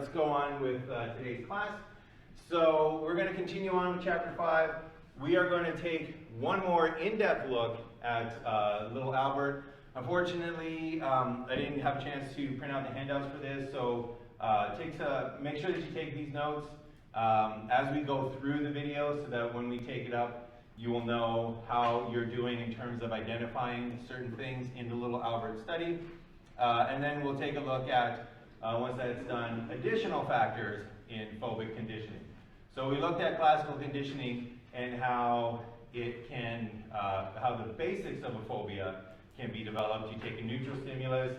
let's go on with today's class. So we're going to continue on with chapter 5. We are going to take one more in-depth look at little Albert. Unfortunately, I didn't have a chance to print out the handouts for this, so make sure that you take these notes as we go through the video so that when we take it up, you will know how you're doing in terms of identifying certain things in the little Albert study. And then we'll take a look at, once that's done, additional factors in phobic conditioning. So we looked at classical conditioning and how it can, how the basics of a phobia can be developed. You take a neutral stimulus,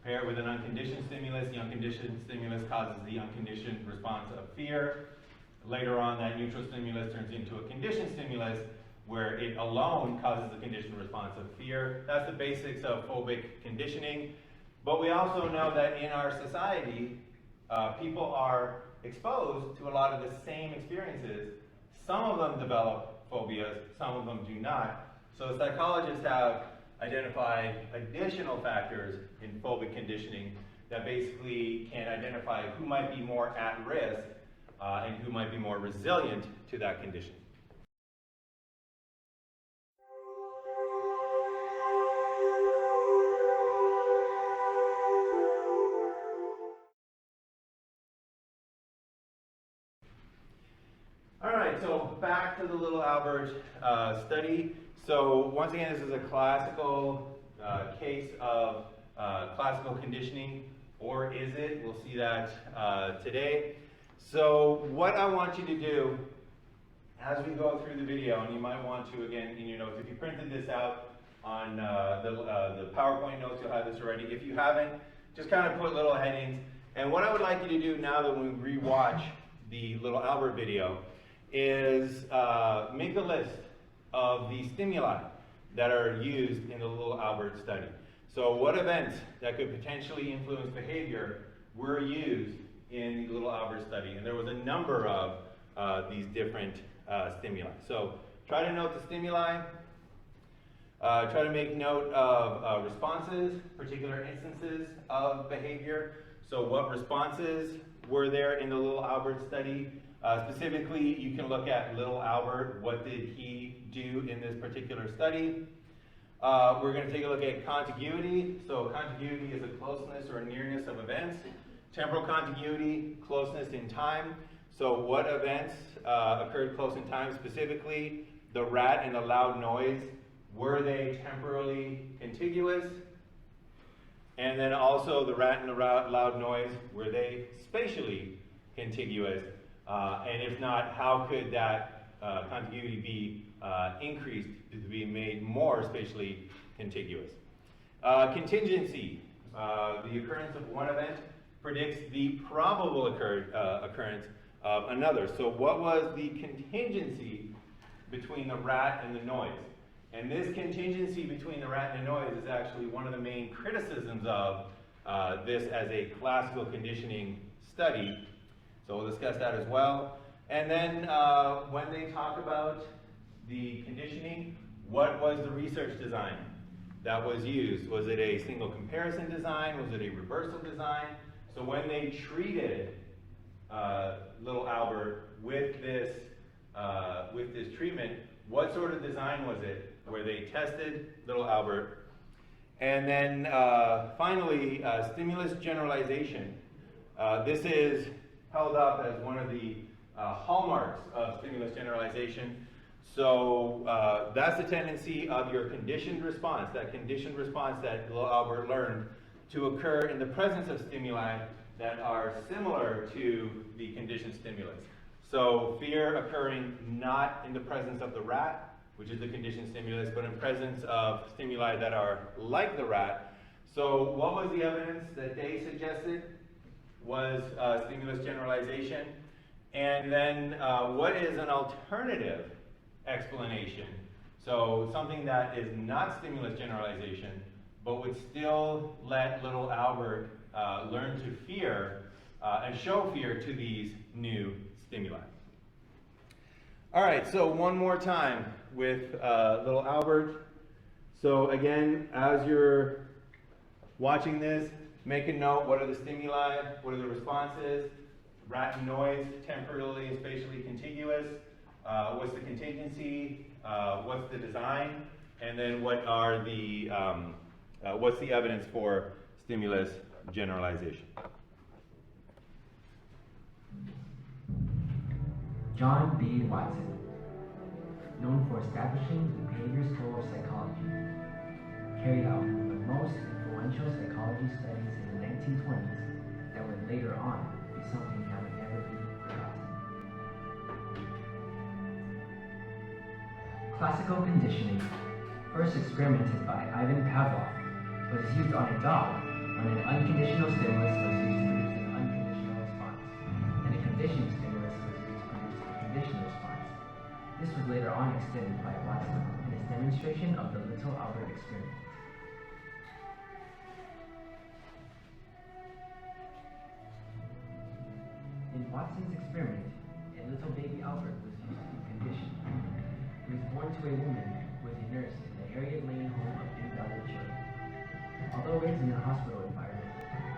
pair it with an unconditioned stimulus. The unconditioned stimulus causes the unconditioned response of fear. Later on, that neutral stimulus turns into a conditioned stimulus where it alone causes the conditioned response of fear. That's the basics of phobic conditioning. But we also know that in our society, people are exposed to a lot of the same experiences. Some of them develop phobias, some of them do not. So psychologists have identified additional factors in phobic conditioning that basically can identify who might be more at risk and who might be more resilient to that condition. All right, so back to the little Albert study. So once again, this is a classical case of classical conditioning, or is it? We'll see that today. So what I want you to do as we go through the video, and you might want to, again, in your notes, if you printed this out on the PowerPoint notes, you'll have this already. If you haven't, just kind of put little headings. And what I would like you to do now that we rewatch the little Albert video is make a list of the stimuli that are used in the little Albert study. So what events that could potentially influence behavior were used in the little Albert study? And there was a number of these different stimuli. So try to note the stimuli. Try to make note of responses, particular instances of behavior. So what responses were there in the little Albert study? Specifically, you can look at little Albert. What did he do in this particular study? We're going to take a look at contiguity. So contiguity is a closeness or a nearness of events. Temporal contiguity, closeness in time. So what events occurred close in time? Specifically, the rat and the loud noise. Were they temporally contiguous? And then also the rat and the loud noise, were they spatially contiguous? And if not, how could that contiguity be increased to be made more spatially contiguous? Contingency, the occurrence of one event predicts the probable occurrence of another. So what was the contingency between the rat and the noise? And this contingency between the rat and the noise is actually one of the main criticisms of this as a classical conditioning study. So we'll discuss that as well. And then when they talk about the conditioning, what was the research design that was used? Was it a single comparison design? Was it a reversal design? So when they treated little Albert with this treatment, what sort of design was it where they tested little Albert? And then finally, stimulus generalization. This is held up as one of the hallmarks of stimulus generalization. So that's the tendency of your conditioned response, that conditioned response that little Albert learned, to occur in the presence of stimuli that are similar to the conditioned stimulus. So fear occurring not in the presence of the rat, which is the conditioned stimulus, but in presence of stimuli that are like the rat. So what was the evidence that they suggested was stimulus generalization? And then what is an alternative explanation? So something that is not stimulus generalization, but would still let little Albert learn to fear and show fear to these new stimuli. All right, so one more time with little Albert. So again, as you're watching this, make a note, what are the stimuli, what are the responses, rat and noise, temporally and spatially contiguous, what's the contingency, what's the design, and then what are the, what's the evidence for stimulus generalization. John B. Watson, known for establishing the behavior school of psychology, carried out one of the most influential psychology studies in the 1920s that would later on be something that would never be forgotten. Classical conditioning, first experimented by Ivan Pavlov, was used on a dog when an unconditional stimulus was used to produce an unconditional response, and a conditioned stimulus was used to produce a conditioned response. This was later on extended by Watson in his demonstration of the Little Albert experiment. In Watson's experiment, a little baby Albert was used to be conditioned. He was born to a woman who was a nurse in the Harriet Lane home of invalid children. Although raised in a hospital environment,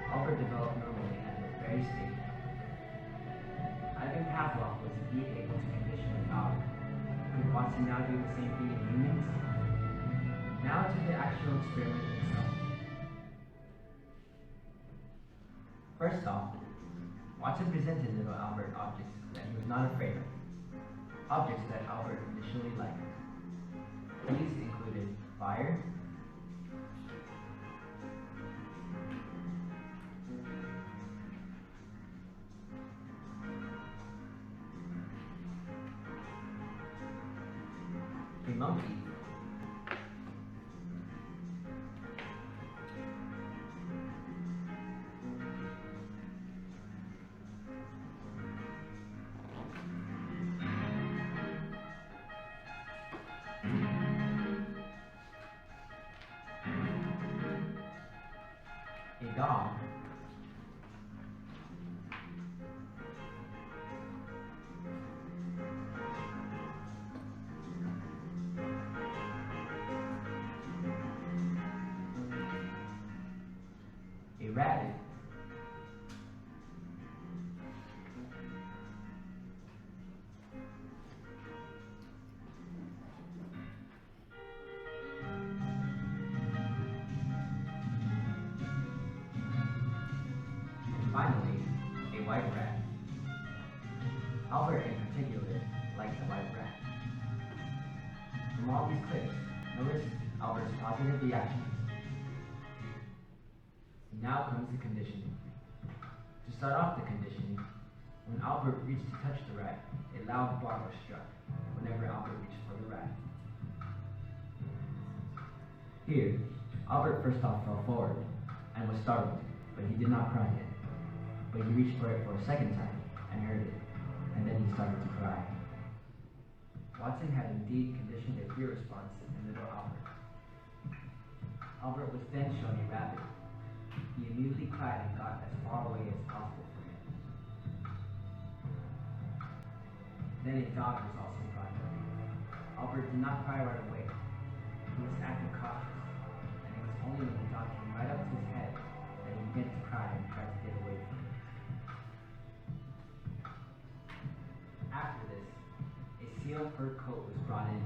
Albert developed normally and was very stable. Ivan Pavlov was indeed able to condition a dog. Could Watson now do the same thing in humans? Now to the actual experiment itself. First off, Watson presented little Albert objects that he was not afraid of. Objects that Albert initially liked. These included fire, a monkey, a dog, a rabbit, and finally, a white rat. Albert in particular liked the white rat. From all these clips, notice Albert's positive reactions. And now comes the conditioning. To start off the conditioning, when Albert reached to touch the rat, a loud bark was struck whenever Albert reached for the rat. Here, Albert first off fell forward and was startled, but he did not cry yet. But he reached for it for a second time and heard it, and then he started to cry. Watson had indeed conditioned a fear response in little Albert. Albert was then shown a rabbit. He immediately cried and got as far away as possible from it. Then a dog was also brought in. Albert did not cry right away. He was acting cautious, and it was only when the dog came right up to his head that he began to cry and tried to get away from it. After this, a seal fur coat was brought in.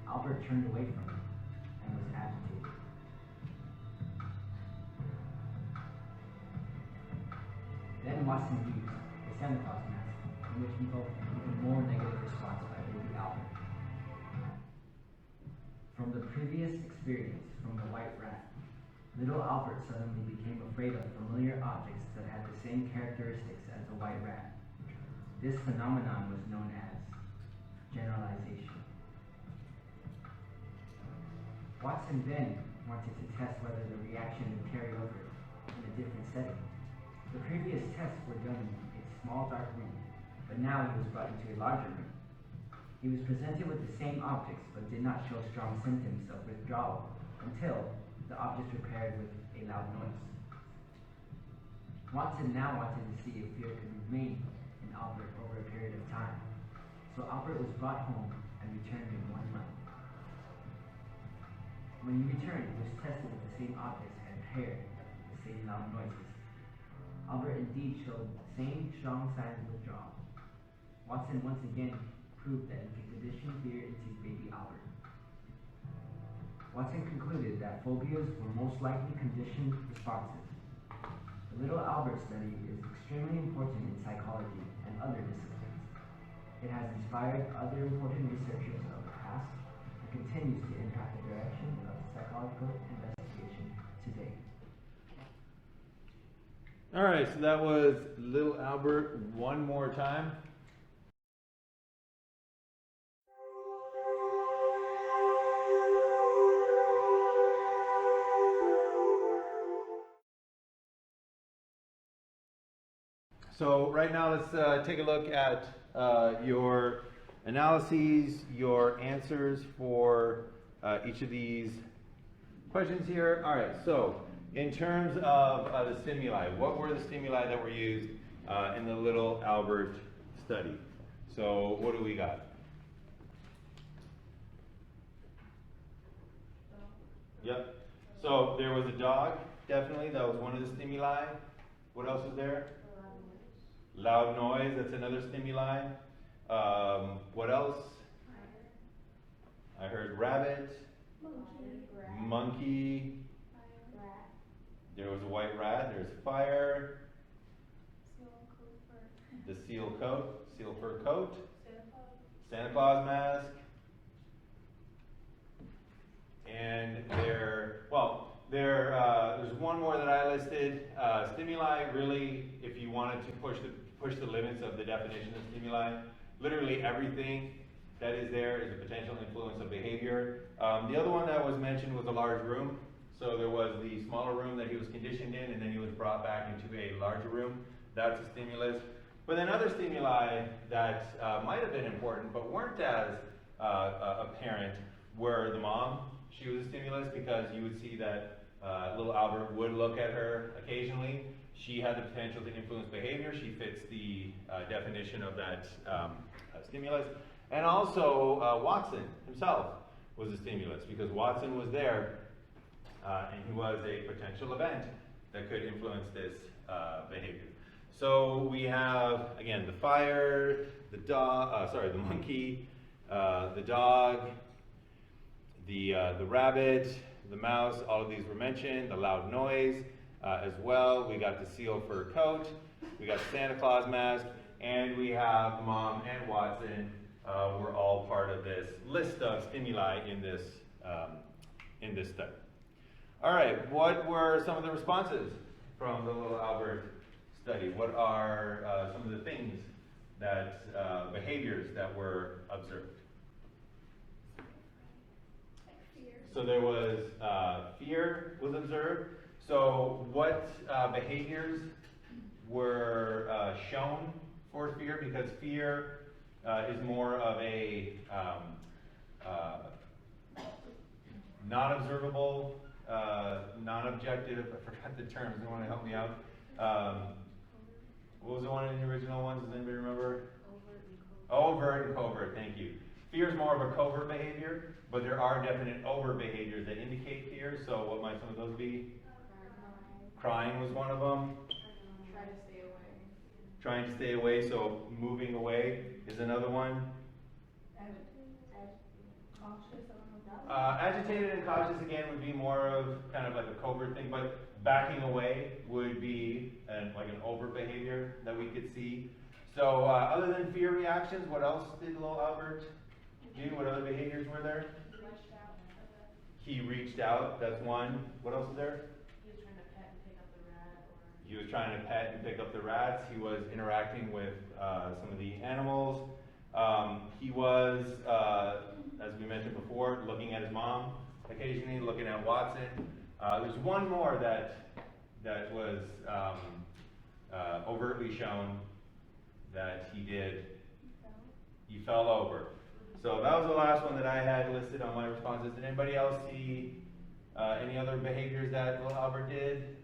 Albert turned away from it and was agitated. Then Watson used a Santa Claus mask, in which he evoked an even more negative response by baby Albert. From the previous experience from the white rat, little Albert suddenly became afraid of familiar objects that had the same characteristics as the white rat. This phenomenon was known as generalization. Watson then wanted to test whether the reaction would carry over in a different setting. The previous tests were done in a small dark room, but now he was brought into a larger room. He was presented with the same objects, but did not show strong symptoms of withdrawal until the objects were paired with a loud noise. Watson now wanted to see if fear could remain in Albert over a period of time. So Albert was brought home and returned in 1 month. When he returned, he was tested with the same objects and paired with the saying loud noises. Albert indeed showed the same strong signs of withdrawal. Watson once again proved that he could condition fear into his baby Albert. Watson concluded that phobias were most likely conditioned responses. The little Albert study is extremely important in psychology and other disciplines. It has inspired other important researchers of the past and continues to impact the direction of psychological investigation today. All right, so that was little Albert one more time. So right now let's take a look at your analyses, your answers for each of these questions here. All right, so in terms of the stimuli, what were the stimuli that were used in the little Albert study? So what do we got? Yep. So there was a dog, definitely. That was one of the stimuli. What else is there? Loud noise, that's another stimuli. What else? I heard rabbit, monkey. There was a white rat, there's fire. The seal fur coat. Santa Claus mask. And there's one more that I listed. Stimuli, really, if you wanted to push the limits of the definition of stimuli, literally everything that is there is a potential influence of behavior. The other one that was mentioned was a large room. So there was the smaller room that he was conditioned in, and then he was brought back into a larger room. That's a stimulus. But then other stimuli that might have been important but weren't as apparent were the mom. She was a stimulus because you would see that little Albert would look at her occasionally. She had the potential to influence behavior. She fits the definition of that stimulus. And also Watson himself was a stimulus because Watson was there and he was a potential event that could influence this behavior. So we have, again, the fire, the monkey, the dog, the rabbit, the mouse, all of these were mentioned, the loud noise as well. We got the seal fur coat, we got the Santa Claus mask, and we have Mom and Watson were all part of this list of stimuli in this study. All right, what were some of the responses from the little Albert study? What are some of the things that, behaviors that were observed? So there was fear was observed. So what behaviors were shown for fear? Because fear is more of a non-observable, non-objective. I forgot the terms. You want to help me out? What was the one in the original ones? Does anybody remember? Overt and covert. Thank you. Fear is more of a covert behavior, but there are definite overt behaviors that indicate fear. So what might some of those be? Crying was one of them. Try to stay away. Trying to stay away, so moving away is another one. Cautious, Agitated and cautious again would be more of kind of like a covert thing, but backing away would be like an overt behavior that we could see. So other than fear reactions, what else did little Albert do? What other behaviors were there? He reached out, that's one. What else is there? He was trying to pet and pick up the rats. He was interacting with some of the animals. He was, as we mentioned before, looking at his mom occasionally, looking at Watson. There's one more that was overtly shown that he did. He fell over. So that was the last one that I had listed on my responses. Did anybody else see any other behaviors that little Albert did?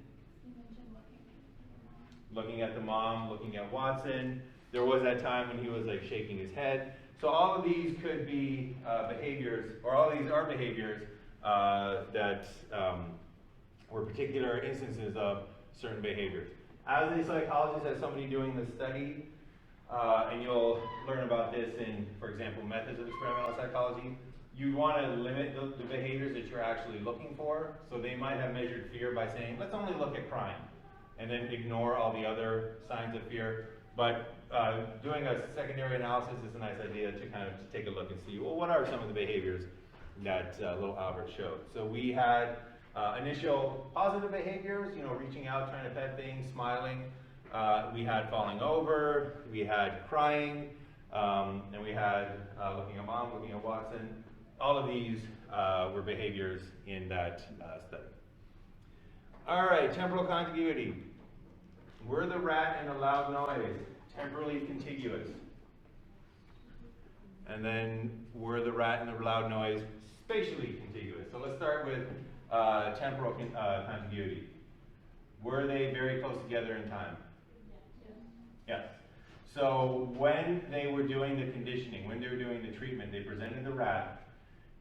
Looking at the mom, looking at Watson. There was that time when he was like shaking his head. So all of these could be behaviors, or all of these are behaviors that or particular instances of certain behaviors. As a psychologist, as somebody doing the study, and you'll learn about this in, for example, methods of experimental psychology, you want to limit the behaviors that you're actually looking for. So they might have measured fear by saying, let's only look at crying, and then ignore all the other signs of fear. But doing a secondary analysis is a nice idea to kind of take a look and see, well, what are some of the behaviors that little Albert showed? So we had initial positive behaviors, reaching out, trying to pet things, smiling. We had falling over, we had crying, and we had looking at Mom, looking at Watson. All of these were behaviors in that study. All right, temporal contiguity. Were the rat and the loud noise temporally contiguous? And then were the rat and the loud noise spatially contiguous? So let's start with temporal contiguity. Were they very close together in time? Yes. So when they were doing the conditioning, when they were doing the treatment, they presented the rat,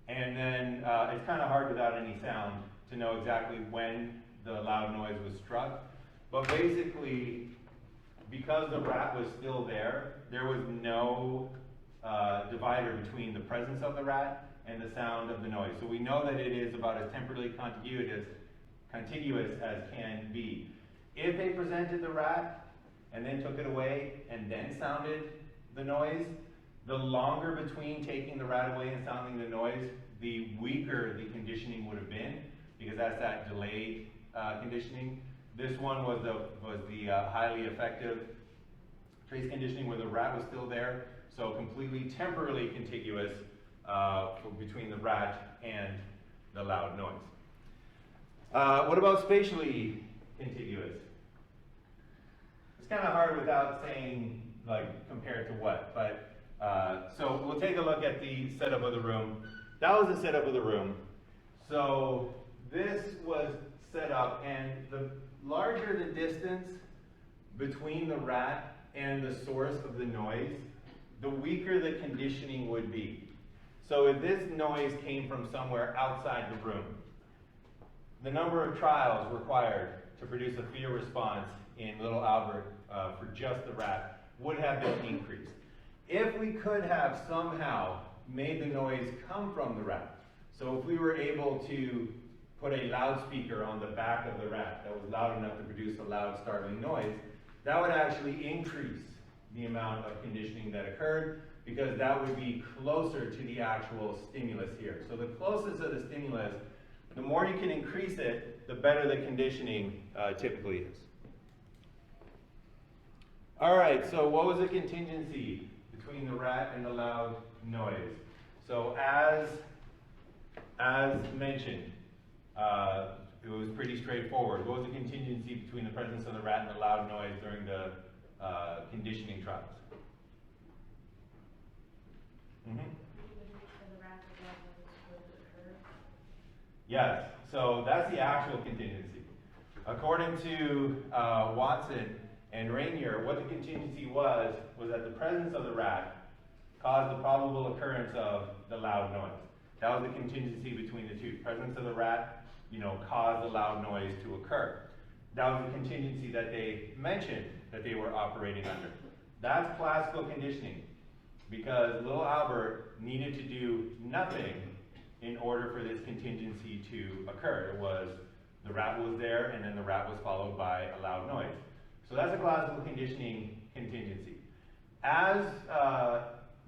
and then it's kind of hard without any sound to know exactly when the loud noise was struck. But basically, because the rat was still there, there was no divider between the presence of the rat and the sound of the noise. So we know that it is about as temporally contiguous as can be. If they presented the rat and then took it away and then sounded the noise, the longer between taking the rat away and sounding the noise, the weaker the conditioning would have been, because that's that delayed conditioning. This one was the highly effective trace conditioning where the rat was still there, so completely temporally contiguous between the rat and the loud noise. What about spatially contiguous? It's kind of hard without saying, like, compared to what, but so we'll take a look at the setup of the room. That was the setup of the room. So this was set up, and the larger the distance between the rat and the source of the noise, the weaker the conditioning would be. So if this noise came from somewhere outside the room, the number of trials required to produce a fear response in little Albert for just the rat would have been increased. If we could have somehow made the noise come from the rat, so if we were able to put a loudspeaker on the back of the rat that was loud enough to produce a loud, startling noise, that would actually increase the amount of conditioning that occurred, because that would be closer to the actual stimulus here. So the closest of the stimulus, the more you can increase it, the better the conditioning typically is. All right, so what was the contingency between the rat and the loud noise? So as mentioned, it was pretty straightforward. What was the contingency between the presence of the rat and the loud noise during the conditioning trials? Mm-hmm. Yes, so that's the actual contingency. According to Watson and Rainier, what the contingency was that the presence of the rat caused the probable occurrence of the loud noise. That was the contingency between the two. Presence of the rat, caused the loud noise to occur. That was the contingency that they mentioned that they were operating under. That's classical conditioning, because little Albert needed to do nothing in order for this contingency to occur. It was the rat was there, and then the rat was followed by a loud noise. So that's a classical conditioning contingency. As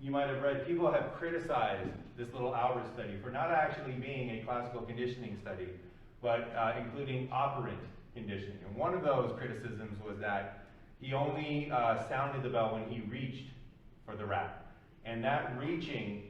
you might have read, people have criticized this little Albert study for not actually being a classical conditioning study, but including operant conditioning. And one of those criticisms was that he only sounded the bell when he reached for the rat. And that reaching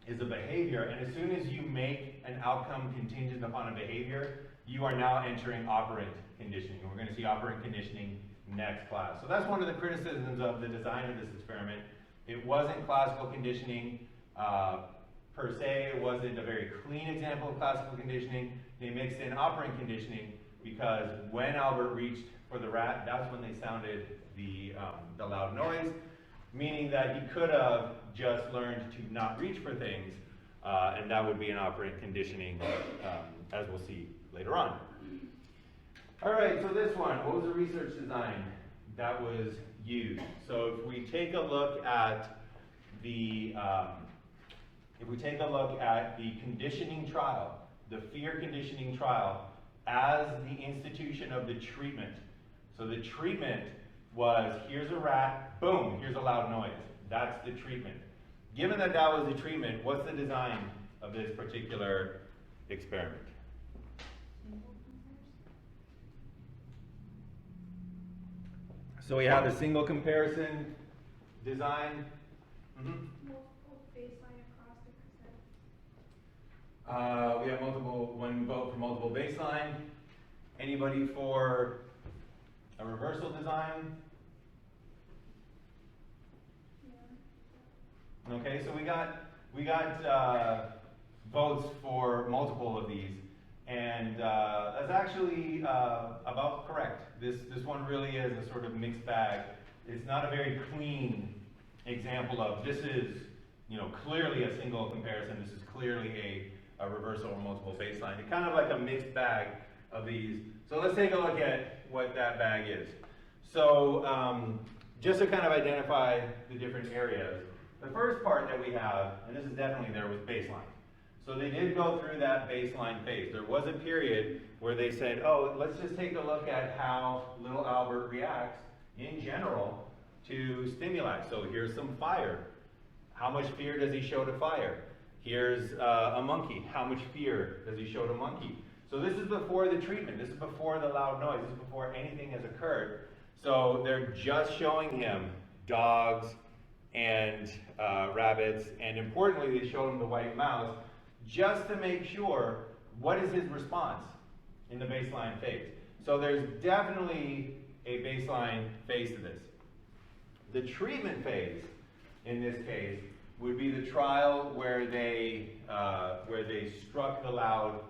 is a behavior, and as soon as you make an outcome contingent upon a behavior, you are now entering operant conditioning. And we're going to see operant conditioning next class. So that's one of the criticisms of the design of this experiment. It wasn't classical conditioning per se. It wasn't a very clean example of classical conditioning. They mixed in operant conditioning because when Albert reached for the rat, that's when they sounded the loud noise, meaning that he could have just learned to not reach for things, and that would be an operant conditioning, as we'll see later on. All right, so this one, what was the research design that was used? So if we take a look at the conditioning trial, the fear conditioning trial, as the institution of the treatment. So the treatment was, here's a rat, boom, here's a loud noise. That's the treatment. Given that that was the treatment, what's the design of this particular experiment? So we have a single comparison design. Multiple baseline across the cassette. We have one vote for multiple baseline. Anybody for a reversal design? Yeah. Okay, so we got votes for multiple of these, and that's actually about correct. This one really is a sort of mixed bag. It's not a very clean example of this is clearly a single comparison. This is clearly a reversal or multiple baseline. It's kind of like a mixed bag of these. So let's take a look at what that bag is. So just to kind of identify the different areas, the first part that we have, and this is definitely there, was baseline. So they did go through that baseline phase. There was a period where they said, oh, let's just take a look at how little Albert reacts in general to stimuli. So here's some fire. How much fear does he show to fire? Here's a monkey. How much fear does he show to monkey? So this is before the treatment. This is before the loud noise. This is before anything has occurred. So they're just showing him dogs and rabbits, and importantly, they showed him the white mouse just to make sure what is his response in the baseline phase. So there's definitely a baseline phase to this. The treatment phase, in this case, would be the trial where they struck the bar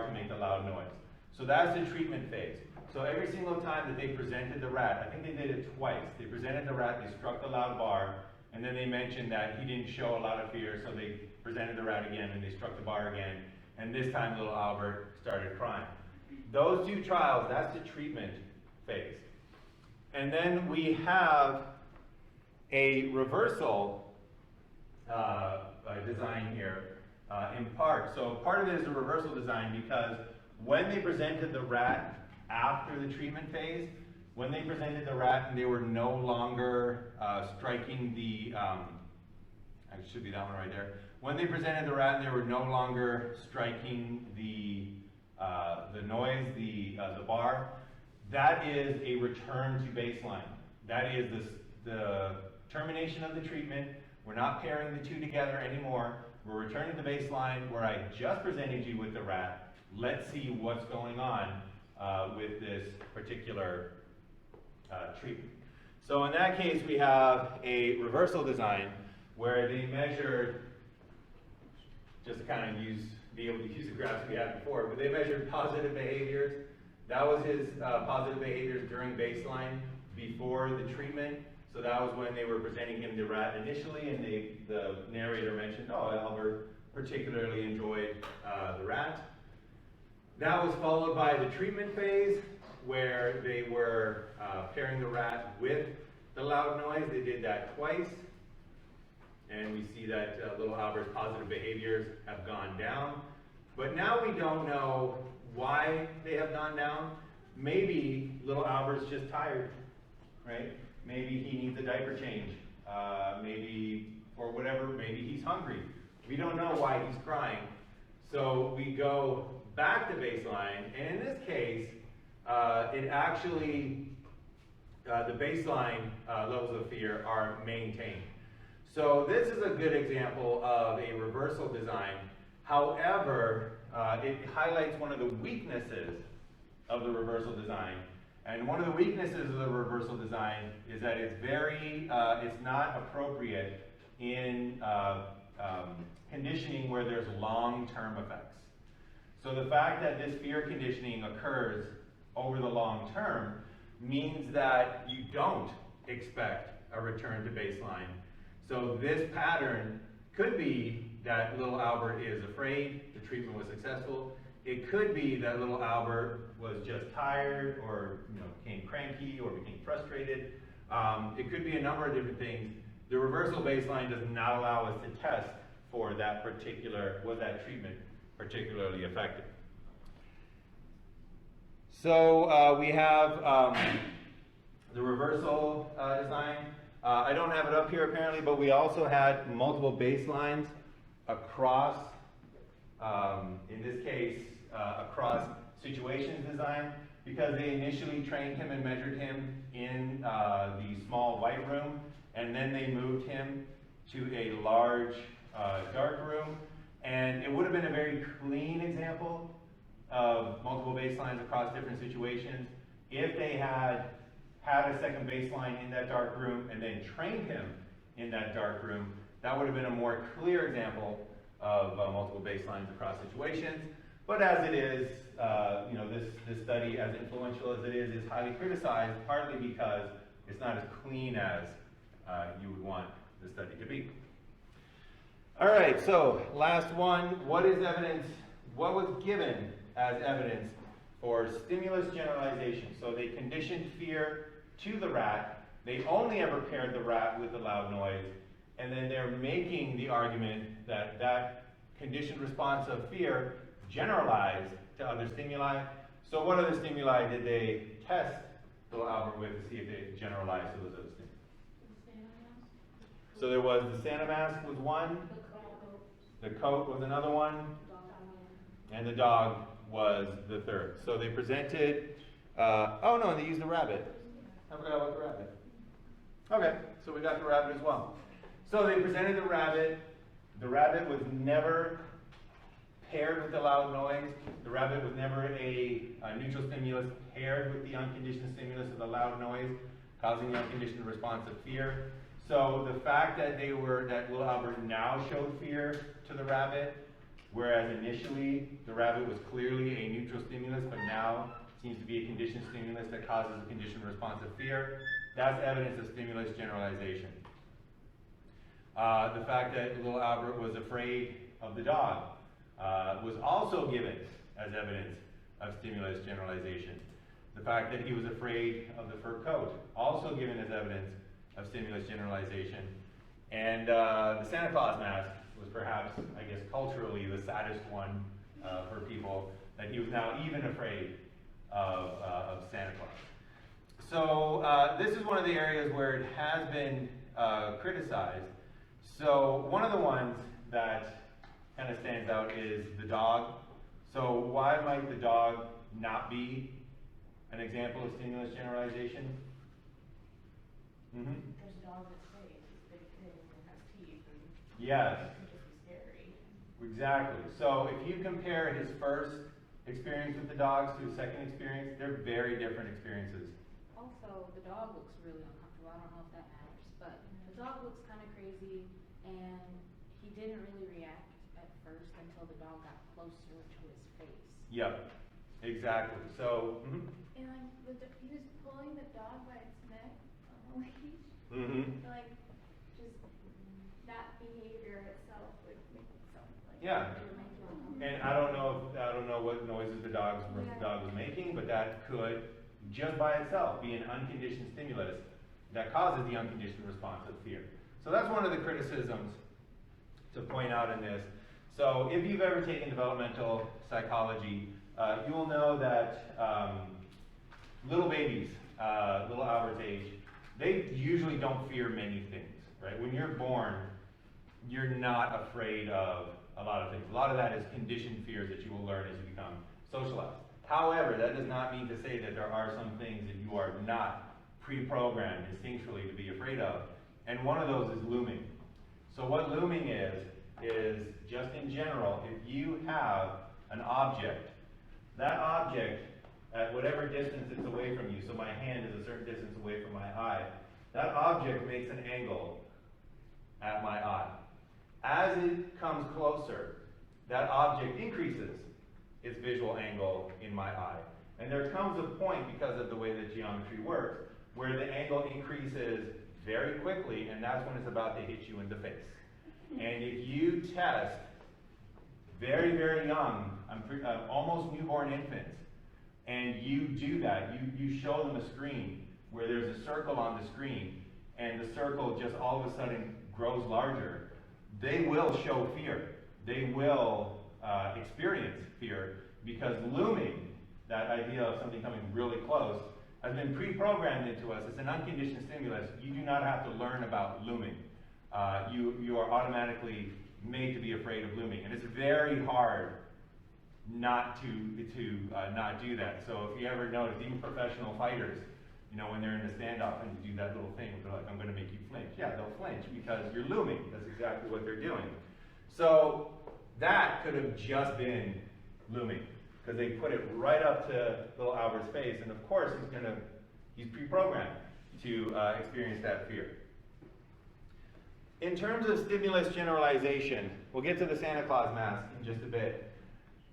to make the loud noise. So that's the treatment phase. So every single time that they presented the rat, I think they did it twice. They presented the rat, they struck the loud bar, and then they mentioned that he didn't show a lot of fear, so they presented the rat again, and they struck the bar again, and this time little Albert started crying. Those two trials, that's the treatment phase. And then we have a reversal design here in part. So part of it is a reversal design because when they presented the rat after the treatment phase, when they presented the rat and they were no longer striking the, it should be that one right there. When they presented the rat and they were no longer striking the noise, the bar, that is a return to baseline. That is the termination of the treatment. We're not pairing the two together anymore. We're returning to baseline where I just presented you with the rat. Let's see what's going on with this particular treatment. So in that case, we have a reversal design where they measured, just to kind of be able to use the graphs we had before, but they measured positive behaviors. That was his positive behaviors during baseline before the treatment. So that was when they were presenting him the rat initially, and the narrator mentioned, oh, Albert particularly enjoyed the rat. That was followed by the treatment phase, where they were pairing the rat with the loud noise. They did that twice. And we see that little Albert's positive behaviors have gone down. But now we don't know why they have gone down. Maybe little Albert's just tired, right? Maybe he needs a diaper change. Maybe, or whatever, maybe he's hungry. We don't know why he's crying. So we go back to baseline, and in this case, it actually, the baseline levels of fear are maintained. So this is a good example of a reversal design. However, it highlights one of the weaknesses of the reversal design. And one of the weaknesses of the reversal design is that it's not appropriate in conditioning where there's long-term effects. So the fact that this fear conditioning occurs over the long term means that you don't expect a return to baseline. So this pattern Could be that little Albert is afraid, the treatment was successful. It could be that little Albert was just tired or became cranky or became frustrated. It could be a number of different things. The reversal baseline does not allow us to test for that particular, was that treatment particularly effective. So we have the reversal design. I don't have it up here apparently, but we also had multiple baselines across, in this case, across situations design, because they initially trained him and measured him in the small white room, and then they moved him to a large dark room. And it would have been a very clean example of multiple baselines across different situations if they had a second baseline in that dark room and then trained him in that dark room. That would have been a more clear example of multiple baselines across situations. But as it is, this study, as influential as it is highly criticized, partly because it's not as clean as you would want the study to be. All right, so last one. What is evidence? What was given as evidence for stimulus generalization? So they conditioned fear to the rat. They only ever paired the rat with the loud noise, and then they're making the argument that that conditioned response of fear generalized to other stimuli. So what other stimuli did they test little Albert with to see if they generalized to those other stimuli? So there was the Santa mask was one, the coat was another one, and the dog was the third. So they presented, oh no, and they used the rabbit. I forgot about the rabbit. Okay, so we got the rabbit as well. So they presented the rabbit. The rabbit was never paired with the loud noise. The rabbit was never a neutral stimulus paired with the unconditioned stimulus of the loud noise, causing the unconditioned response of fear. So the fact that that little Albert now showed fear to the rabbit, whereas initially the rabbit was clearly a neutral stimulus, but now seems to be a conditioned stimulus that causes a conditioned response of fear, that's evidence of stimulus generalization. The fact that little Albert was afraid of the dog was also given as evidence of stimulus generalization. The fact that he was afraid of the fur coat, also given as evidence of stimulus generalization. And the Santa Claus mask was perhaps, I guess, culturally the saddest one for people, that he was now even afraid of Santa Claus. So this is one of the areas where it has been criticized. So one of the ones that kind of stands out is the dog. So why might the dog not be an example of stimulus generalization? Mm-hmm. There's a dog that's safe, it's big and has teeth, and yes. it can just be scary. Exactly. So if you compare his first experience with the dogs to his second experience, they're very different experiences. Also, the dog looks really uncomfortable. I don't know if that matters, but the dog looks kind of crazy, and he didn't really react at first until the dog got closer to his face. Yep, exactly. So, And like he was pulling the dog by its neck on the leash. mm-hmm. Just that behavior itself would make it sound like. Yeah. It would make you uncomfortable. And I don't know what noises the dog was making, but that could, just by itself, be an unconditioned stimulus that causes the unconditioned response of fear. So that's one of the criticisms to point out in this. So if you've ever taken developmental psychology, you will know that little babies, little Albert's age, they usually don't fear many things, right? When you're born, you're not afraid of a lot of things. A lot of that is conditioned fears that you will learn as you become socialized. However, that does not mean to say that there are some things that you are not pre-programmed instinctually to be afraid of. And one of those is looming. So what looming is just in general, if you have an object, that object at whatever distance it's away from you, so my hand is a certain distance away from my eye, that object makes an angle at my eye. As it comes closer, that object increases its visual angle in my eye. And there comes a point, because of the way that geometry works, where the angle increases very quickly, and that's when it's about to hit you in the face. And if you test very, very young, almost newborn infants, and you do that, you show them a screen where there's a circle on the screen, and the circle just all of a sudden grows larger, they will show fear. They will experience fear, because looming, that idea of something coming really close, has been pre-programmed into us. It's an unconditioned stimulus. You do not have to learn about looming. You are automatically made to be afraid of looming, and it's very hard not to not do that. So if you ever notice, even professional fighters, you know, when they're in a standoff and you do that little thing, they're like, I'm going to make you flinch. Yeah, they'll flinch because you're looming. That's exactly what they're doing. So that could have just been looming, because they put it right up to little Albert's face, and of course he's pre-programmed to experience that fear. In terms of stimulus generalization, we'll get to the Santa Claus mask in just a bit.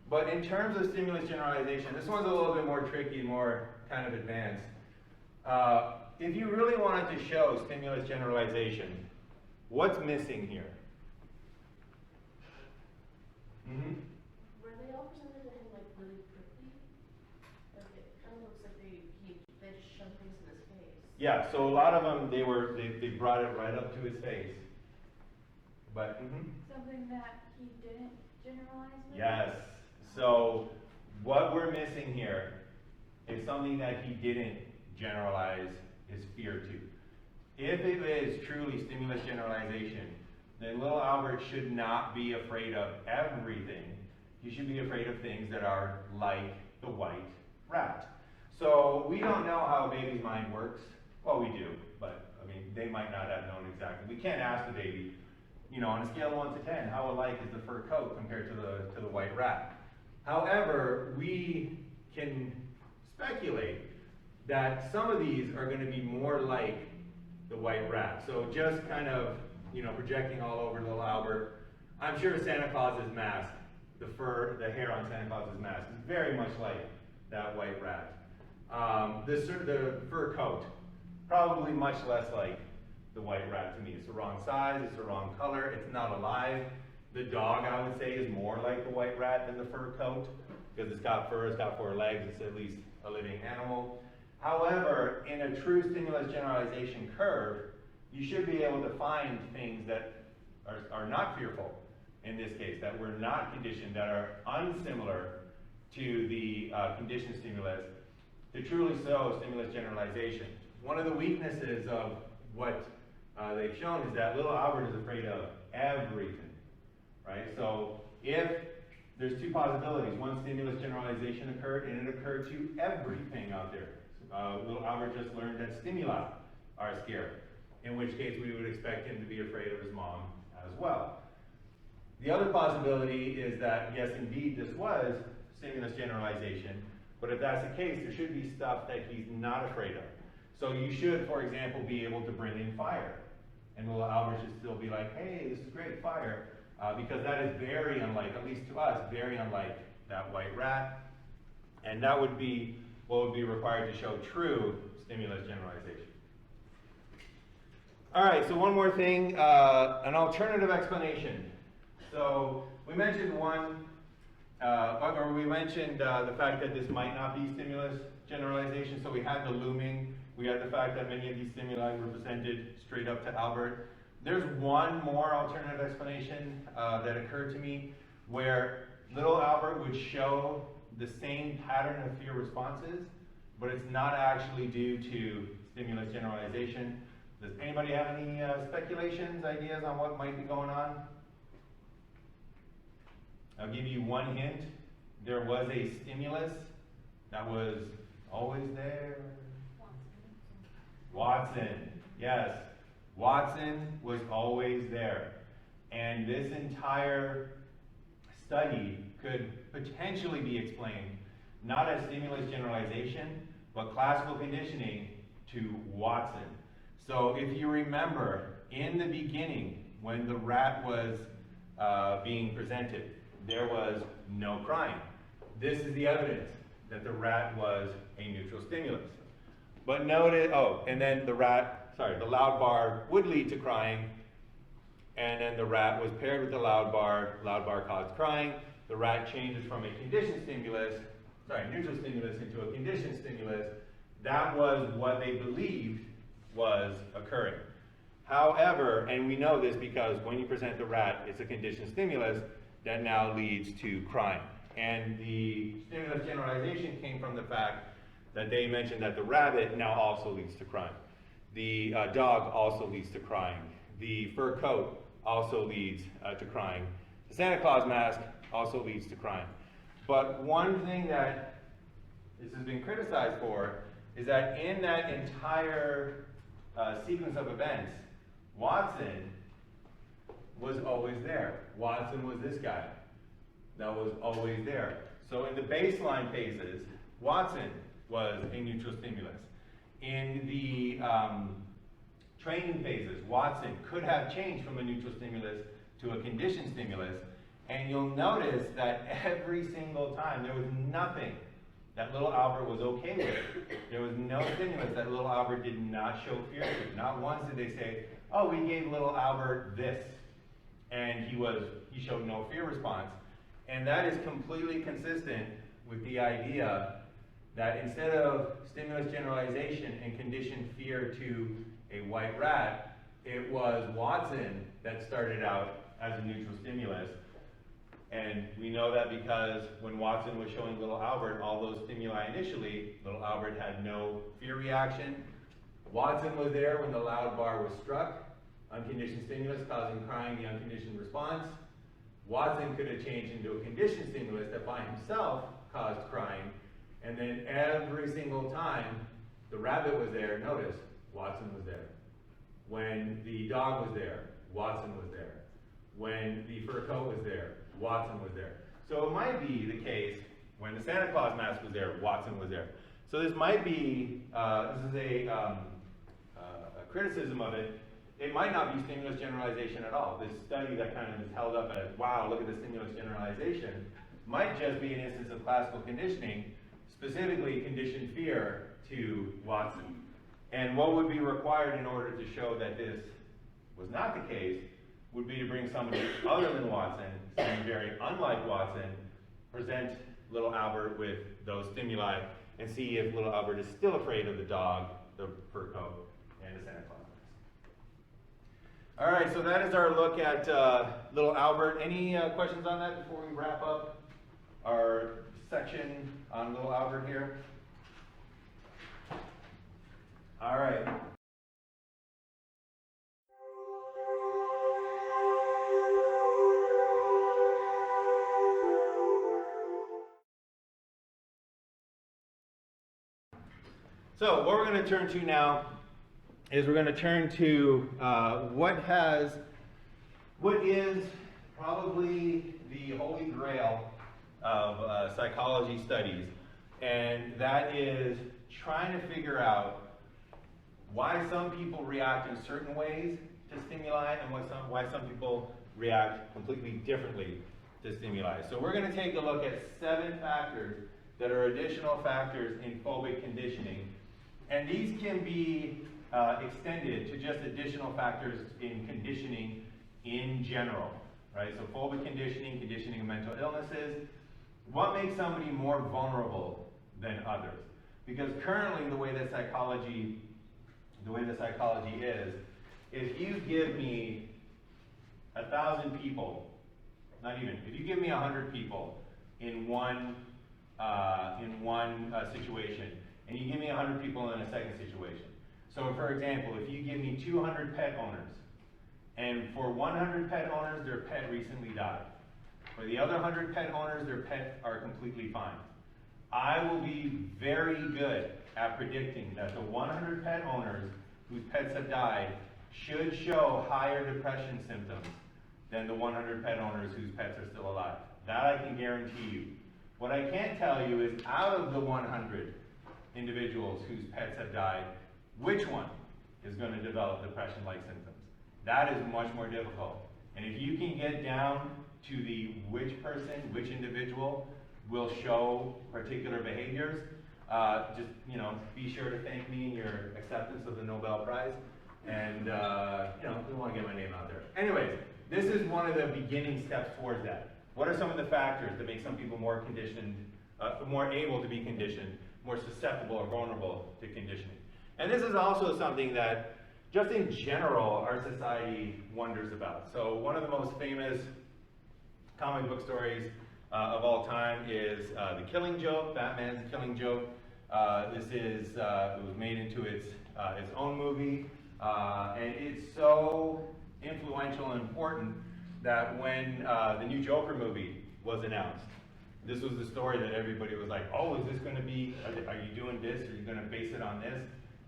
But in terms of stimulus generalization, this one's a little bit more tricky, more kind of advanced. If you really wanted to show stimulus generalization, what's missing here? Mm-hmm. Were they all presented to him like really quickly? Like it kind of looks like they just shoved things in his face. Yeah, so a lot of them, they brought it right up to his face. But, Something that he didn't generalize with? Yes. So what we're missing here is something that he didn't generalize his fear to. If it is truly stimulus generalization, then little Albert should not be afraid of everything. He should be afraid of things that are like the white rat. So we don't know how a baby's mind works. Well, we do, but I mean, they might not have known exactly. We can't ask the baby, you know, on a scale of 1 to 10, how alike is the fur coat compared to the white rat? However, we can speculate that some of these are going to be more like the white rat. So just kind of, you know, projecting all over little Albert, I'm sure Santa Claus's mask, the hair on Santa Claus's mask is very much like that white rat. The fur coat, probably much less like the white rat to me. It's the wrong size, it's the wrong color, it's not alive. The dog, I would say, is more like the white rat than the fur coat, because it's got fur, it's got 4 legs, it's at least a living animal. However, in a true stimulus generalization curve, you should be able to find things that are not fearful, in this case, that were not conditioned, that are unsimilar to the conditioned stimulus, to truly show stimulus generalization. One of the weaknesses of what they've shown is that little Albert is afraid of everything, right? So if there's 2 possibilities, one, stimulus generalization occurred, and it occurred to everything out there. Little Albert just learned that stimuli are scary, in which case we would expect him to be afraid of his mom as well. The other possibility is that, yes, indeed, this was stimulus generalization, but if that's the case, there should be stuff that he's not afraid of. So you should, for example, be able to bring in fire. And little Albert should still be like, hey, this is great, fire. Because that is very unlike, at least to us, very unlike that white rat. And that would be what would be required to show true stimulus generalization. All right, so one more thing, an alternative explanation. So we mentioned the fact that this might not be stimulus generalization. So we had the looming, we had the fact that many of these stimuli were presented straight up to Albert. There's one more alternative explanation that occurred to me, where little Albert would show the same pattern of fear responses, but it's not actually due to stimulus generalization. Does anybody have any speculations, ideas on what might be going on? I'll give you one hint. There was a stimulus that was always there. Watson, yes. Watson was always there. And this entire study could potentially be explained not as stimulus generalization, but classical conditioning to Watson. So if you remember, in the beginning, when the rat was being presented, there was no crying. This is the evidence that the rat was a neutral stimulus. But notice, and then the loud bar would lead to crying, and then the rat was paired with the loud bar caused crying, the rat changes from a conditioned stimulus, neutral stimulus into a conditioned stimulus. That was what they believed was occurring. However, and we know this because when you present the rat, it's a conditioned stimulus that now leads to crying. And the stimulus generalization came from the fact that they mentioned that the rabbit now also leads to crying. The dog also leads to crying. The fur coat also leads to crying. The Santa Claus mask also leads to crying. But one thing that this has been criticized for is that in that entire sequence of events, Watson was always there. Watson was this guy that was always there. So in the baseline phases, Watson was a neutral stimulus. In the training phases, Watson could have changed from a neutral stimulus to a conditioned stimulus, and you'll notice that every single time there was nothing that little Albert was okay with. There was no stimulus that little Albert did not show fear to. Not once did they say, oh, we gave little Albert this, and he showed no fear response. And that is completely consistent with the idea that instead of stimulus generalization and conditioned fear to a white rat, it was Watson that started out as a neutral stimulus. And we know that because when Watson was showing little Albert all those stimuli initially, little Albert had no fear reaction. Watson was there when the loud bar was struck, unconditioned stimulus causing crying, the unconditioned response. Watson could have changed into a conditioned stimulus that by himself caused crying. And then every single time the rabbit was there, notice, Watson was there. When the dog was there, Watson was there. When the fur coat was there, Watson was there. So it might be the case when the Santa Claus mask was there, Watson was there. So this might be, this is a criticism of it. It might not be stimulus generalization at all. This study that kind of is held up as, wow, look at the stimulus generalization, might just be an instance of classical conditioning, specifically conditioned fear to Watson. And what would be required in order to show that this was not the case would be to bring somebody other than Watson, somebody very unlike Watson, present little Albert with those stimuli, and see if little Albert is still afraid of the dog, the fur coat, and the Santa Claus mask. All right, so that is our look at little Albert. Any questions on that before we wrap up our section on little Albert here? All right. So what we're going to turn to now is we're going to turn to what is probably the holy grail of psychology studies, and that is trying to figure out why some people react in certain ways to stimuli and why some people react completely differently to stimuli. So we're going to take a look at 7 factors that are additional factors in phobic conditioning. And these can be extended to just additional factors in conditioning in general, right? So phobic conditioning, conditioning of mental illnesses. What makes somebody more vulnerable than others? Because currently the way that psychology is, if you give me 1,000 people, not even, if you give me 100 people in one situation, and you give me 100 people in a second situation. So for example, if you give me 200 pet owners, and for 100 pet owners, their pet recently died. For the other 100 pet owners, their pets are completely fine. I will be very good at predicting that the 100 pet owners whose pets have died should show higher depression symptoms than the 100 pet owners whose pets are still alive. That I can guarantee you. What I can't tell you is out of the 100 individuals whose pets have died, which one is going to develop depression-like symptoms? That is much more difficult. And if you can get down to the which person, which individual will show particular behaviors, just be sure to thank me in your acceptance of the Nobel Prize. And, didn't want to get my name out there. Anyways, this is one of the beginning steps towards that. What are some of the factors that make some people more conditioned, more able to be conditioned, more susceptible or vulnerable to conditioning? And this is also something that, just in general, our society wonders about. So one of the most famous comic book stories of all time is The Killing Joke, Batman's Killing Joke. It was made into its own movie, and it's so influential and important that when the new Joker movie was announced, this was the story that everybody was like, oh, is this going to be, are you doing this? Are you going to base it on this?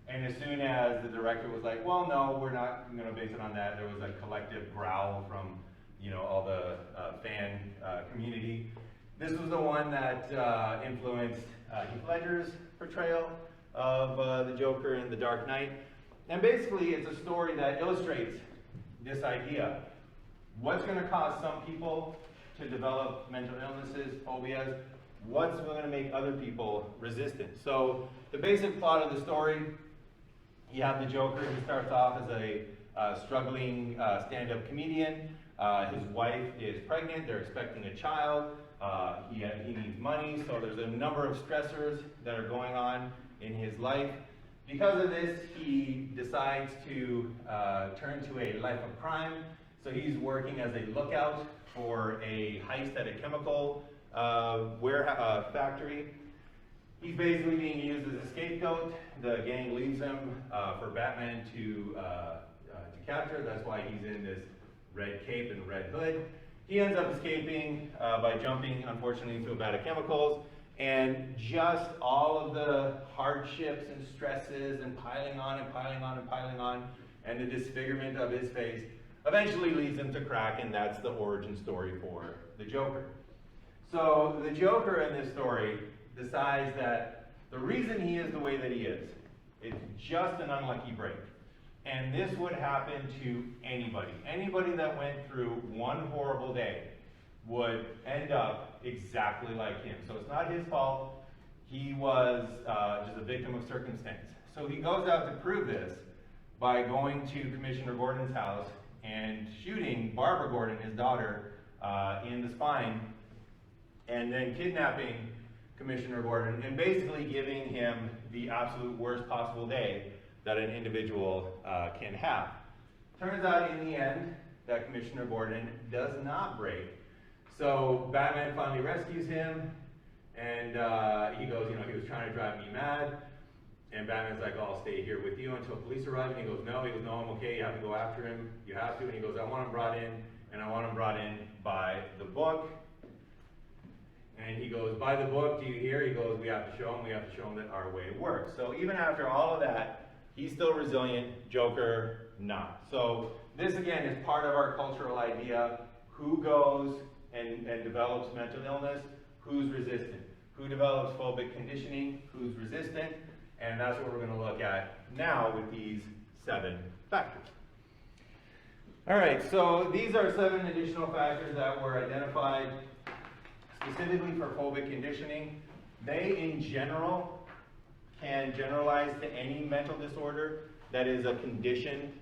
And as soon as the director was like, well, no, we're not going to base it on that, there was a collective growl from all the fan community. This was the one that influenced Heath Ledger's portrayal of the Joker in The Dark Knight. And basically, it's a story that illustrates this idea. What's going to cause some people to develop mental illnesses, phobias? What's going to make other people resistant? So the basic plot of the story, you have the Joker. He starts off as a struggling stand-up comedian. His wife is pregnant. They're expecting a child. He needs money. So there's a number of stressors that are going on in his life. Because of this, he decides to turn to a life of crime. So he's working as a lookout for a heist at a chemical factory. He's basically being used as a scapegoat. The gang leaves him for Batman to capture. That's why he's in this red cape and red hood. He ends up escaping by jumping, unfortunately, into a vat of chemicals. And just all of the hardships and stresses and piling on and piling on and piling on, and the disfigurement of his face eventually leads him to crack, and that's the origin story for the Joker. So the Joker in this story decides that the reason he is the way that he is just an unlucky break. And this would happen to anybody. Anybody that went through one horrible day would end up exactly like him. So it's not his fault. He was just a victim of circumstance. So he goes out to prove this by going to Commissioner Gordon's house and shooting Barbara Gordon, his daughter, in the spine, and then kidnapping Commissioner Gordon and basically giving him the absolute worst possible day that an individual can have. Turns out in the end that Commissioner Gordon does not break. So Batman finally rescues him, and he goes, he was trying to drive me mad. And Batman's like, oh, I'll stay here with you until police arrive. And he goes, no, I'm okay, you have to go after him. You have to. And he goes, I want him brought in, and I want him brought in by the book. And he goes, by the book, do you hear? He goes, we have to show him that our way works. So even after all of that, he's still resilient, Joker not. So this, again, is part of our cultural idea. Who goes and develops mental illness? Who's resistant? Who develops phobic conditioning? Who's resistant? And that's what we're going to look at now with these 7 factors. All right, so these are 7 additional factors that were identified specifically for phobic conditioning. They, in general, can generalize to any mental disorder that is a conditioned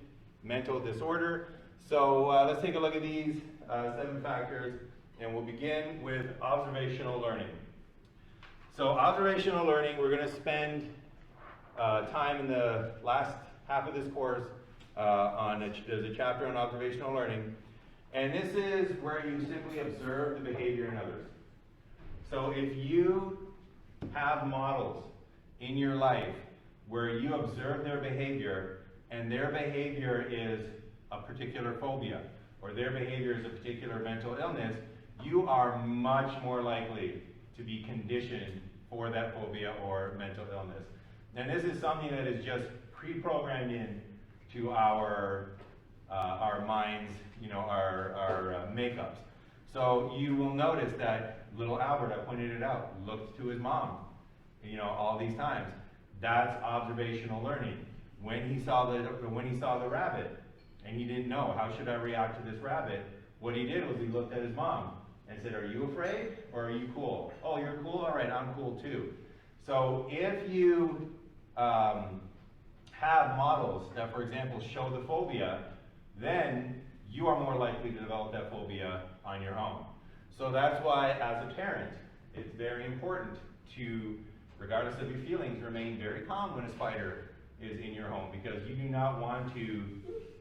mental disorder. So let's take a look at these 7 factors, and we'll begin with observational learning. So observational learning, we're going to spend time in the last half of this course there's a chapter on observational learning, and this is where you simply observe the behavior in others. So if you have models in your life where you observe their behavior, and their behavior is a particular phobia, or their behavior is a particular mental illness, you are much more likely to be conditioned for that phobia or mental illness. And this is something that is just pre-programmed in to our minds, our makeups. So you will notice that little Albert, I pointed it out, looked to his mom, all these times. That's observational learning. When he saw the rabbit, and he didn't know, how should I react to this rabbit? What he did was he looked at his mom and said, are you afraid or are you cool? Oh, you're cool? All right, I'm cool too. So if you have models that, for example, show the phobia, then you are more likely to develop that phobia on your own. So that's why, as a parent, it's very important to, regardless of your feelings, remain very calm when a spider is in your home, because you do not want to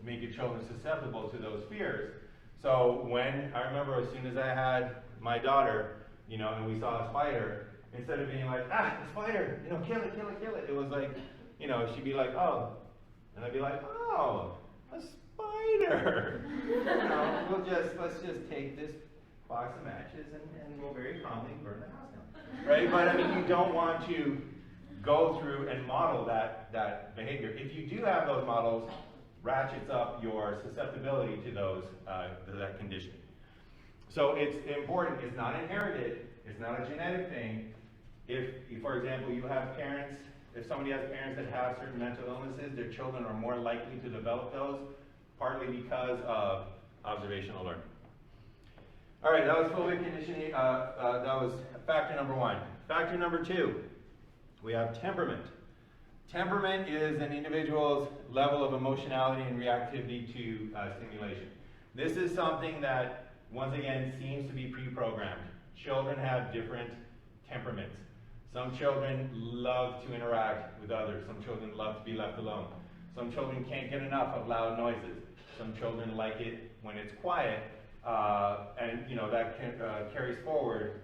make your children susceptible to those fears. So when, I remember as soon as I had my daughter, you know, and we saw a spider, instead of being like, ah, a spider, you know, kill it, kill it, kill it, it was like, you know, she'd be like, oh, and I'd be like, oh, a spider. You know, let's just take this box of matches and we'll very calmly burn the house down, right? But I mean, you don't want to go through and model that behavior. If you do have those models, ratchets up your susceptibility to those, to that condition. So it's important, it's not inherited, it's not a genetic thing. If, for example, you have parents, if somebody has parents that have certain mental illnesses, their children are more likely to develop those, partly because of observational learning. All right, that was phobic conditioning, that was factor number one. Factor number two, we have temperament. Temperament is an individual's level of emotionality and reactivity to stimulation. This is something that, once again, seems to be pre-programmed. Children have different temperaments. Some children love to interact with others. Some children love to be left alone. Some children can't get enough of loud noises. Some children like it when it's quiet, and you know that carries forward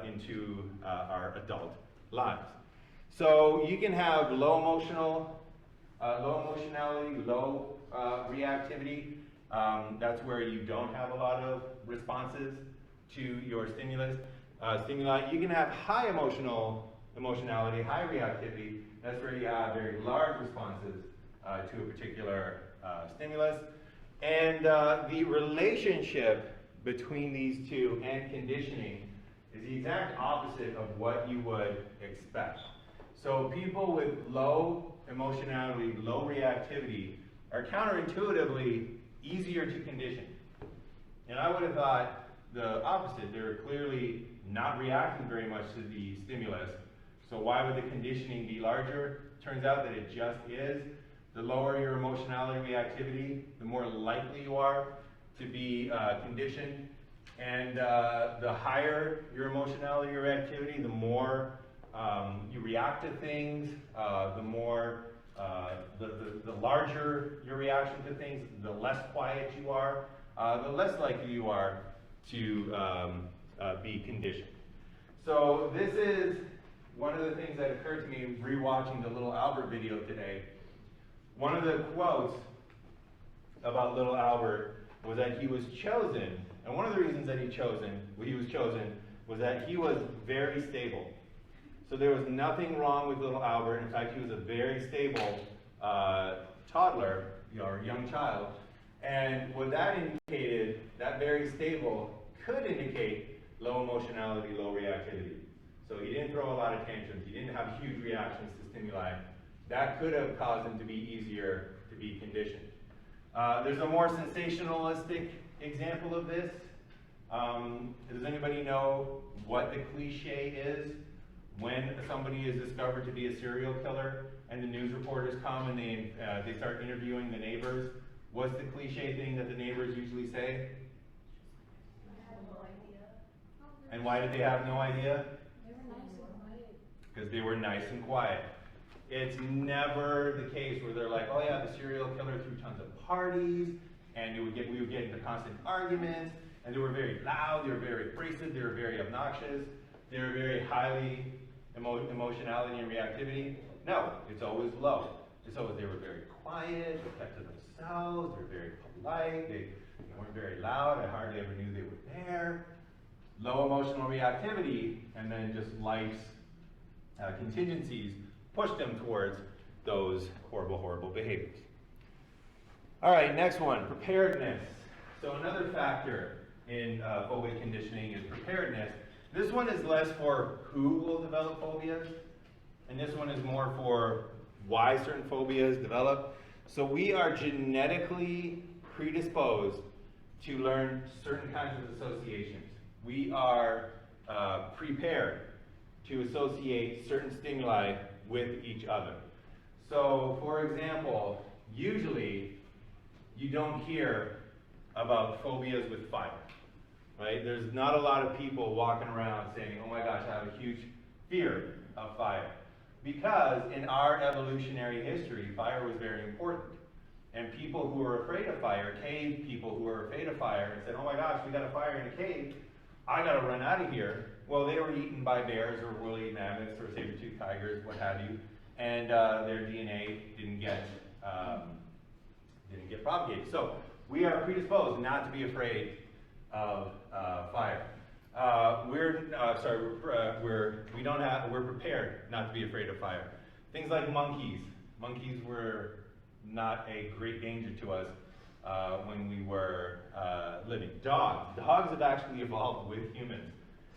into our adult lives. So you can have low emotionality, low reactivity. That's where you don't have a lot of responses to your stimuli. You can have high emotionality, high reactivity. That's where you have very large responses to a particular stimulus. And the relationship between these two and conditioning is the exact opposite of what you would expect. So people with low emotionality, low reactivity are counterintuitively easier to condition. And I would have thought the opposite. They're clearly not reacting very much to the stimulus. So why would the conditioning be larger? Turns out that it just is. The lower your emotionality reactivity, the more likely you are to be conditioned. And the higher your emotionality reactivity, the more you react to things, the more, the larger your reaction to things, the less quiet you are, the less likely you are to be conditioned. So this is one of the things that occurred to me rewatching the Little Albert video today. One of the quotes about Little Albert was that he was chosen, and one of the reasons that he was chosen was that he was very stable. So there was nothing wrong with Little Albert. In fact, he was a very stable toddler, or young child. And what that indicated, that very stable, could indicate low emotionality, low reactivity. So he didn't throw a lot of tantrums. He didn't have huge reactions to stimuli. That could have caused him to be easier to be conditioned. There's a more sensationalistic example of this. Does anybody know what the cliche is when somebody is discovered to be a serial killer and the news reporters come and they start interviewing the neighbors? What's the cliche thing that the neighbors usually say? I have no idea. And why did they have no idea? They were nice and quiet. Because they were nice and quiet. It's never the case where they're like, oh yeah, the serial killer threw tons of parties, and we would get into constant arguments, and they were very loud, they were very abrasive, they were very obnoxious, they were very highly emotionality and reactivity. No, it's always low. It's always they were very quiet, they kept to themselves, they were very polite, they weren't very loud, I hardly ever knew they were there. Low emotional reactivity, and then just life's contingencies push them towards those horrible, horrible behaviors. All right, next one, preparedness. So another factor in phobic conditioning is preparedness. This one is less for who will develop phobias, and this one is more for why certain phobias develop. So we are genetically predisposed to learn certain kinds of associations. We are prepared to associate certain stimuli with each other. So, for example, usually you don't hear about phobias with fire, right? There's not a lot of people walking around saying, oh my gosh, I have a huge fear of fire. Because in our evolutionary history, fire was very important. And people who were afraid of fire, cave people who were afraid of fire, and said, oh my gosh, we got a fire in a cave, I gotta run out of here. Well, they were eaten by bears or woolly mammoths or saber-toothed tigers, what have you, and their DNA didn't get propagated. So we are predisposed not to be afraid of fire. We're prepared not to be afraid of fire. Things like monkeys. Monkeys were not a great danger to us when we were living. Dogs have actually evolved with humans.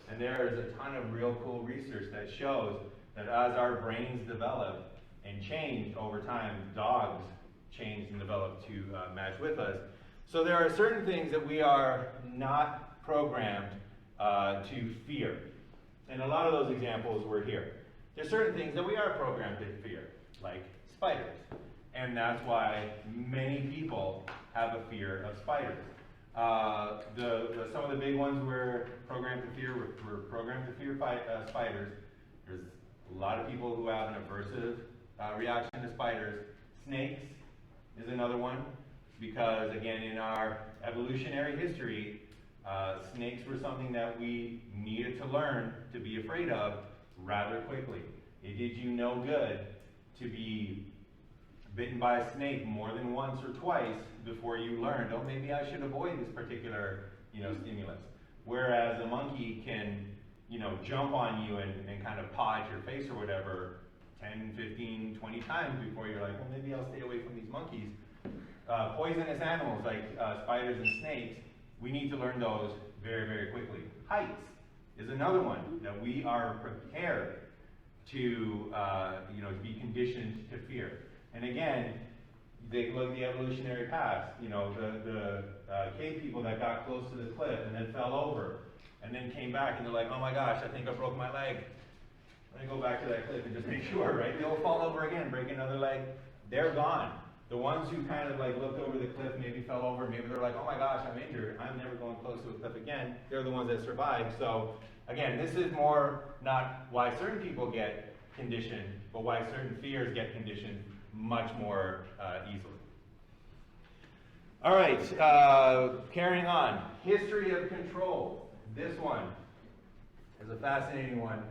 And there is a ton of real cool research that shows that as our brains develop and change over time, dogs change and develop to match with us. So there are certain things that we are not programmed to fear. And a lot of those examples were here. There's certain things that we are programmed to fear, like spiders. And that's why many people have a fear of spiders. Some of the big ones we're programmed to fear, we're programmed to fear spiders. There's a lot of people who have an aversive reaction to spiders. Snakes is another one, because again, in our evolutionary history, snakes were something that we needed to learn to be afraid of rather quickly. It did you no good to be bitten by a snake more than once or twice before you learned, oh, maybe I should avoid this particular, stimulus. Whereas a monkey can, jump on you and kind of paw at your face or whatever 10, 15, 20 times before you're like, well, maybe I'll stay away from these monkeys. Poisonous animals like spiders and snakes, we need to learn those very, very quickly. Heights is another one that we are prepared to, be conditioned to fear. And again, they look at the evolutionary past, the cave people that got close to the cliff and then fell over and then came back and they're like, oh my gosh, I think I broke my leg. Let me go back to that cliff and just make sure, right? They'll fall over again, break another leg. They're gone. The ones who kind of like looked over the cliff, maybe fell over, maybe they're like, oh my gosh, I'm injured. I'm never going close to a cliff again. They're the ones that survived. So again, this is more not why certain people get conditioned, but why certain fears get conditioned much more easily. All right, carrying on. History of control. This one is a fascinating one.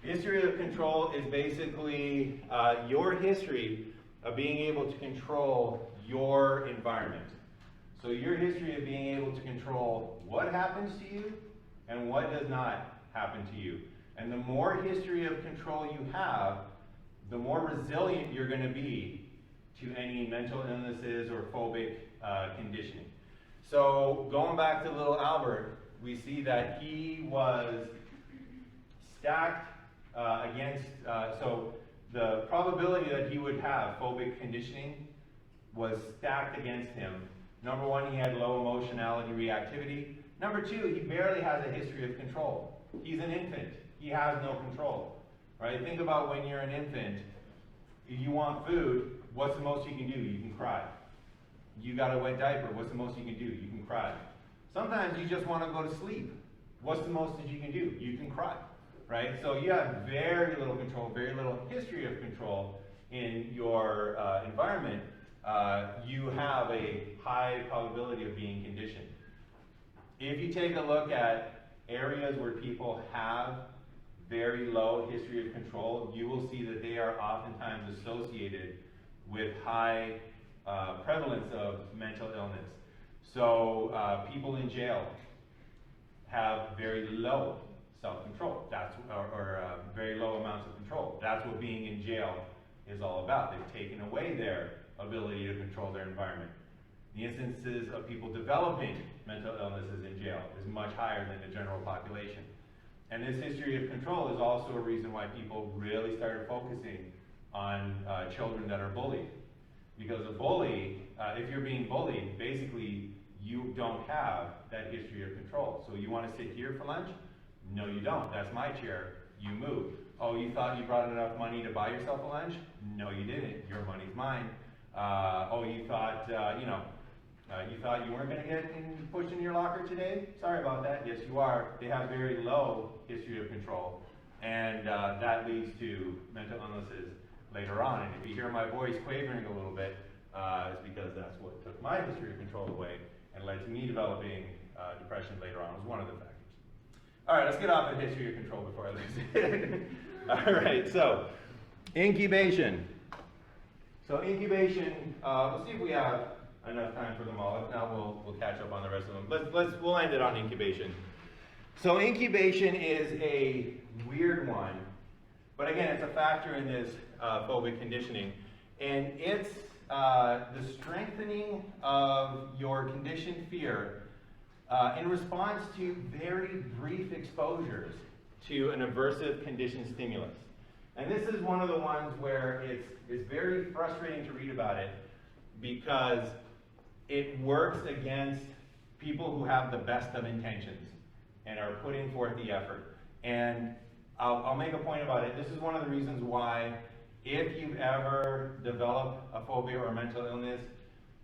History of control is basically your history of being able to control your environment. So your history of being able to control what happens to you and what does not happen to you. And the more history of control you have, the more resilient you're going to be to any mental illnesses or phobic conditioning. So going back to little Albert, we see that he was stacked against, so the probability that he would have phobic conditioning was stacked against him. Number one, he had low emotionality reactivity. Number two, he barely has a history of control. He's an infant. He has no control, right? Think about when you're an infant. If you want food, what's the most you can do? You can cry. You got a wet diaper, what's the most you can do? You can cry. Sometimes you just want to go to sleep. What's the most that you can do? You can cry, right? So you have very little control, very little history of control in your environment. You have a high probability of being conditioned. If you take a look at areas where people have very low history of control, you will see that they are oftentimes associated with high prevalence of mental illness. So people in jail have very low self-control. Or very low amounts of control. That's what being in jail is all about. They've taken away their ability to control their environment. The instances of people developing mental illnesses in jail is much higher than the general population. And this history of control is also a reason why people really started focusing on children that are bullied. Because a bully, if you're being bullied, basically you don't have that history of control. So you want to sit here for lunch? No, you don't. That's my chair. you move. Oh, you thought you brought enough money to buy yourself a lunch? No, you didn't. Your money's mine. Oh, you thought, you thought you weren't going to get pushed in your locker today? Sorry about that. Yes, you are. They have very low history of control, and that leads to mental illnesses later on. And if you hear my voice quavering a little bit, it's because that's what took my history of control away and led to me developing depression later on. It was one of the factors. All right, let's get off the history of control before I lose it. All right, so incubation. So incubation, we'll see if we have enough time for them all. If not, we'll catch up on the rest of them. We'll end it on incubation. So incubation is a weird one, but again, it's a factor in this phobic conditioning, and it's the strengthening of your conditioned fear in response to very brief exposures to an aversive conditioned stimulus. And this is one of the ones where it's very frustrating to read about it because it works against people who have the best of intentions and are putting forth the effort. And I'll make a point about it. This is one of the reasons why, if you've ever developed a phobia or a mental illness,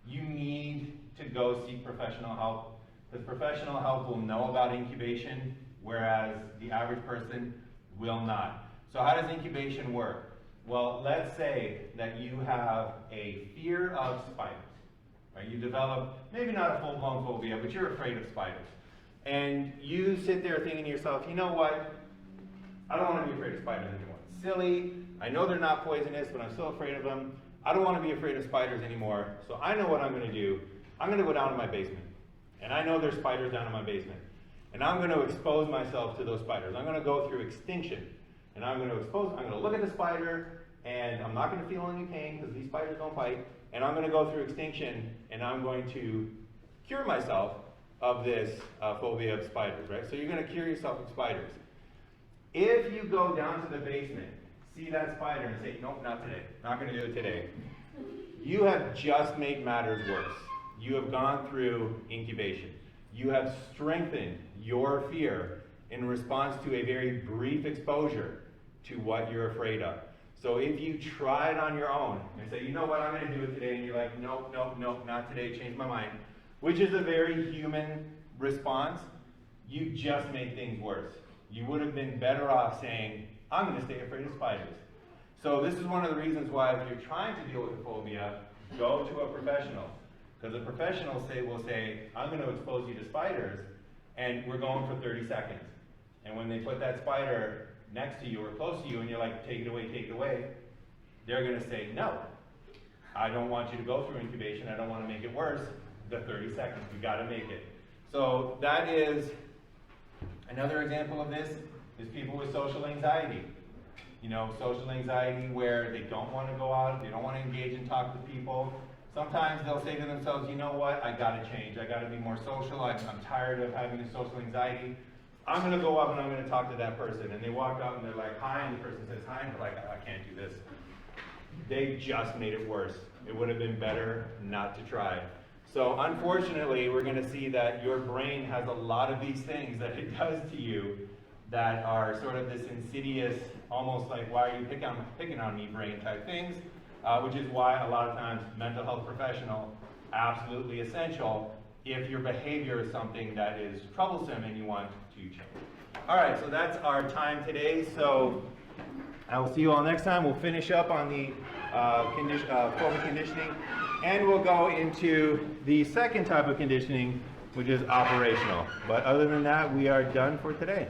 you need to go seek professional help, because professional help will know about incubation, whereas the average person will not. So how does incubation work? Well, let's say that you have a fear of spiders. Right? You develop, maybe not a full-blown phobia, but you're afraid of spiders. And you sit there thinking to yourself, you know what? I don't want to be afraid of spiders anymore. It's silly. I know they're not poisonous, but I'm still afraid of them. I don't want to be afraid of spiders anymore. So I know what I'm going to do. I'm going to go down to my basement. And I know there's spiders down in my basement. And I'm going to expose myself to those spiders. I'm going to go through extinction. And I'm going to look at the spider, and I'm not going to feel any pain because these spiders don't bite. And I'm going to go through extinction, and I'm going to cure myself of this phobia of spiders, right? So you're going to cure yourself of spiders. If you go down to the basement, see that spider, and say, nope, not today. Not going to do it today. You have just made matters worse. You have gone through incubation. You have strengthened your fear in response to a very brief exposure to what you're afraid of. So if you try it on your own and say, you know what, I'm going to do it today, and you're like, nope, nope, nope, not today, change my mind, which is a very human response, you just made things worse. You would have been better off saying, I'm going to stay afraid of spiders. So this is one of the reasons why, if you're trying to deal with a phobia, go to a professional. Because a professional will say, I'm going to expose you to spiders, and we're going for 30 seconds. And when they put that spider next to you or close to you, and you're like, take it away, they're going to say, no, I don't want you to go through incubation. I don't want to make it worse. The 30 seconds, you got to make it. So that is another example of this is people with social anxiety. You know, social anxiety where they don't want to go out, they don't want to engage and talk to people. Sometimes they'll say to themselves, you know what, I got to change. I got to be more social. I'm tired of having a social anxiety. I'm going to go up and I'm going to talk to that person. And they walk up and they're like, hi, and the person says hi, and they're like, I can't do this. They just made it worse. It would have been better not to try. So unfortunately, we're going to see that your brain has a lot of these things that it does to you that are sort of this insidious, almost like, why are you picking on me brain type things, which is why a lot of times mental health professional, absolutely essential if your behavior is something that is troublesome and you want to change. All right, so that's our time today. So I will see you all next time. We'll finish up on the phobic conditioning, and we'll go into the second type of conditioning, which is operational. But other than that, we are done for today.